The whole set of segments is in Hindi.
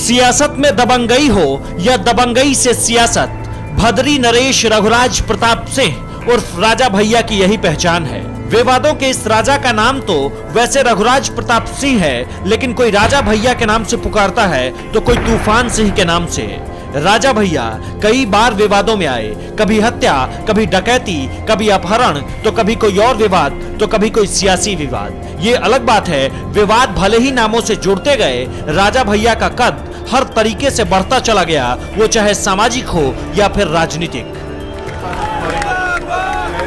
सियासत में दबंगई हो या दबंगई से सियासत, भदरी नरेश रघुराज प्रताप सिंह उर्फ राजा भैया की यही पहचान है। विवादों के इस राजा का नाम तो वैसे रघुराज प्रताप सिंह है, लेकिन कोई राजा भैया के नाम से पुकारता है तो कोई तूफान सिंह के नाम से। राजा भैया कई बार विवादों में आए, कभी हत्या, कभी डकैती, कभी अपहरण, तो कभी कोई और विवाद, तो कभी कोई सियासी विवाद। ये अलग बात है, विवाद भले ही नामों से जुड़ते गए, राजा भैया का कद हर तरीके से बढ़ता चला गया, वो चाहे सामाजिक हो या फिर राजनीतिक।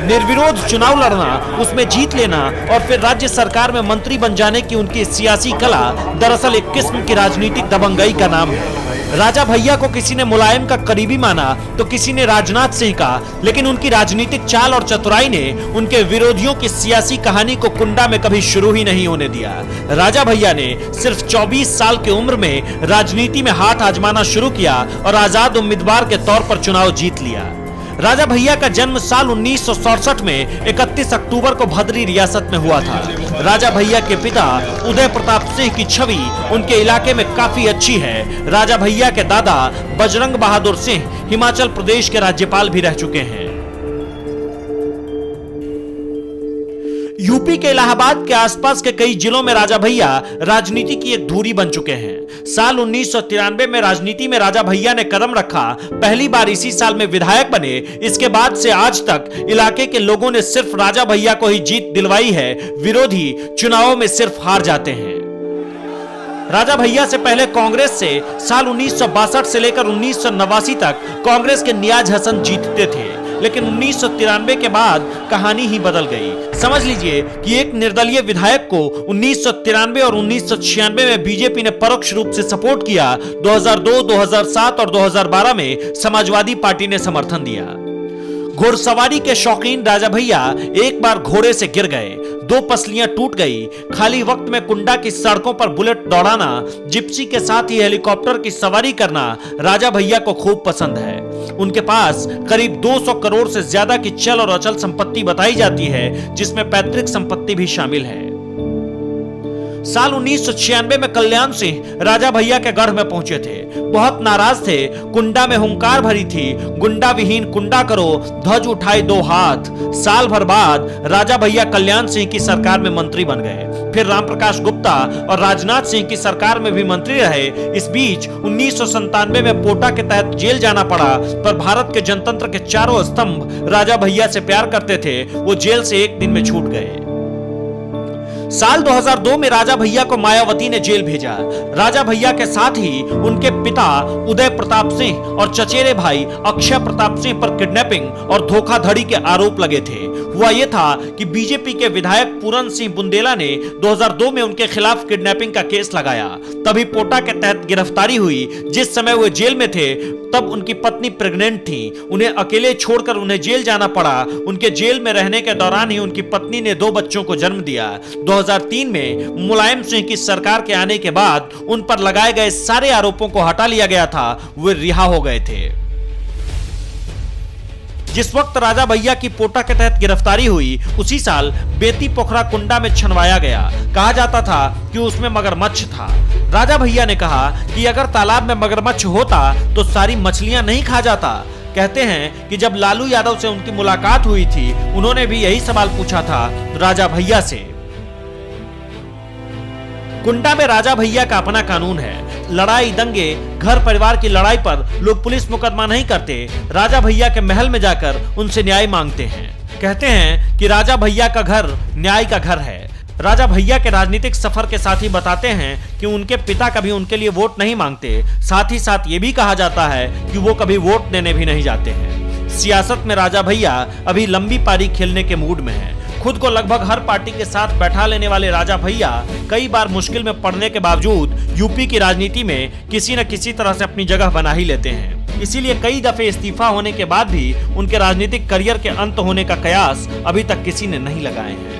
निर्विरोध चुनाव लड़ना, उसमें जीत लेना और फिर राज्य सरकार में मंत्री बन जाने की उनकी सियासी कला दरअसल एक किस्म की राजनीतिक दबंगई का नाम है। राजा भैया को किसी ने मुलायम का करीबी माना तो किसी ने राजनाथ सिंह का, लेकिन उनकी राजनीतिक चाल और चतुराई ने उनके विरोधियों की सियासी कहानी को कुंडा में कभी शुरू ही नहीं होने दिया। राजा भैया ने सिर्फ 24 साल की उम्र में राजनीति में हाथ आजमाना शुरू किया और आजाद उम्मीदवार के तौर पर चुनाव जीत लिया। राजा भैया का जन्म साल 1967 में 31 अक्टूबर को भदरी रियासत में हुआ था। राजा भैया के पिता उदय प्रताप सिंह की छवि उनके इलाके में काफी अच्छी है। राजा भैया के दादा बजरंग बहादुर सिंह हिमाचल प्रदेश के राज्यपाल भी रह चुके हैं। यूपी के इलाहाबाद के आसपास के कई जिलों में राजा भैया राजनीति की एक धुरी बन चुके हैं। साल 1993 में राजनीति में राजा भैया ने कदम रखा, पहली बार इसी साल में विधायक बने। इसके बाद से आज तक इलाके के लोगों ने सिर्फ राजा भैया को ही जीत दिलवाई है, विरोधी चुनावों में सिर्फ हार जाते हैं। राजा भैया से पहले कांग्रेस से साल 1962 से लेकर 1989 तक कांग्रेस के नियाज हसन जीतते थे, लेकिन 1993 के बाद कहानी ही बदल गई। समझ लीजिए कि एक निर्दलीय विधायक को 1993 और 1996 में बीजेपी ने परोक्ष रूप से सपोर्ट किया। 2002, 2007 और 2012 में समाजवादी पार्टी ने समर्थन दिया। घुड़सवारी के शौकीन राजा भैया एक बार घोड़े से गिर गए, 2 पसलियां टूट गई। खाली वक्त में कुंडा की सड़कों पर बुलेट दौड़ाना, जिप्सी के साथ ही हेलीकॉप्टर की सवारी करना राजा भैया को खूब पसंद है। उनके पास करीब 200 करोड़ से ज्यादा की चल और अचल संपत्ति बताई जाती है, जिसमें पैतृक संपत्ति भी शामिल है। साल 1996 में कल्याण सिंह राजा भैया के गढ़ में पहुंचे थे। बहुत नाराज थे, कुंडा में हुंकार भरी थी, गुंडा विहीन कुंडा करो, ध्वज उठाए 2 हाथ। साल भर बाद राजा भैया कल्याण सिंह की सरकार में मंत्री बन गए, फिर रामप्रकाश गुप्ता और राजनाथ सिंह की सरकार में भी मंत्री रहे। इस बीच 1997 में पोटा के तहत जेल जाना पड़ा, पर भारत के जनतंत्र के चारों स्तंभ राजा भैया से प्यार करते थे, वो जेल से एक दिन में छूट गए। साल 2002 में राजा भैया को मायावती ने जेल भेजा। राजा भैया के साथ ही उनके पिता उदय प्रताप सिंह और चचेरे भाई अक्षय प्रताप सिंह पर किडनैपिंग और धोखाधड़ी के आरोप लगे थे। हुआ यह था कि बीजेपी के विधायक पूरन सिंह बुंदेला ने 2002 में उनके खिलाफ किडनैपिंग का केस लगाया। तभी पोटा के तहत गिरफ्तारी हुई। जिस समय वो जेल में थे तब उनकी पत्नी प्रेग्नेंट थी, उन्हें अकेले छोड़कर उन्हें जेल जाना पड़ा। उनके जेल में रहने के दौरान ही उनकी पत्नी ने 2 बच्चों को जन्म दिया। 2003 में मुलायम सिंह की सरकार के आने के बाद उन पर लगाए गए सारे आरोपों को हटा लिया गया था, वे रिहा हो गए थे। जिस वक्त राजा भैया की पोटा के तहत गिरफ्तारी हुई, उसी साल बेती पोखरा कुंडा में छनवाया गया। कहा जाता था कि उसमें मगरमच्छ था। राजा भैया ने कहा कि अगर तालाब में मगरमच्छ होता तो सारी मछलियां नहीं खा जाता। कहते हैं कि जब लालू यादव से उनकी मुलाकात हुई थी, उन्होंने भी यही सवाल पूछा था राजा भैया से। कुंडा में राजा भैया का अपना कानून है। लड़ाई, दंगे, घर परिवार की लड़ाई पर लोग पुलिस मुकदमा नहीं करते, राजा भैया के महल में जाकर उनसे न्याय मांगते हैं। कहते हैं कि राजा भैया का घर न्याय का घर है। राजा भैया के राजनीतिक सफर के साथ ही बताते हैं कि उनके पिता कभी उनके लिए वोट नहीं मांगते। साथ ही साथ ये भी कहा जाता है कि वो कभी वोट देने भी नहीं जाते हैं। सियासत में राजा भैया अभी लंबी पारी खेलने के मूड में है। खुद को लगभग हर पार्टी के साथ बैठा लेने वाले राजा भैया कई बार मुश्किल में पड़ने के बावजूद यूपी की राजनीति में किसी न किसी तरह से अपनी जगह बना ही लेते हैं। इसीलिए कई दफे इस्तीफा होने के बाद भी उनके राजनीतिक करियर के अंत होने का कयास अभी तक किसी ने नहीं लगाए हैं।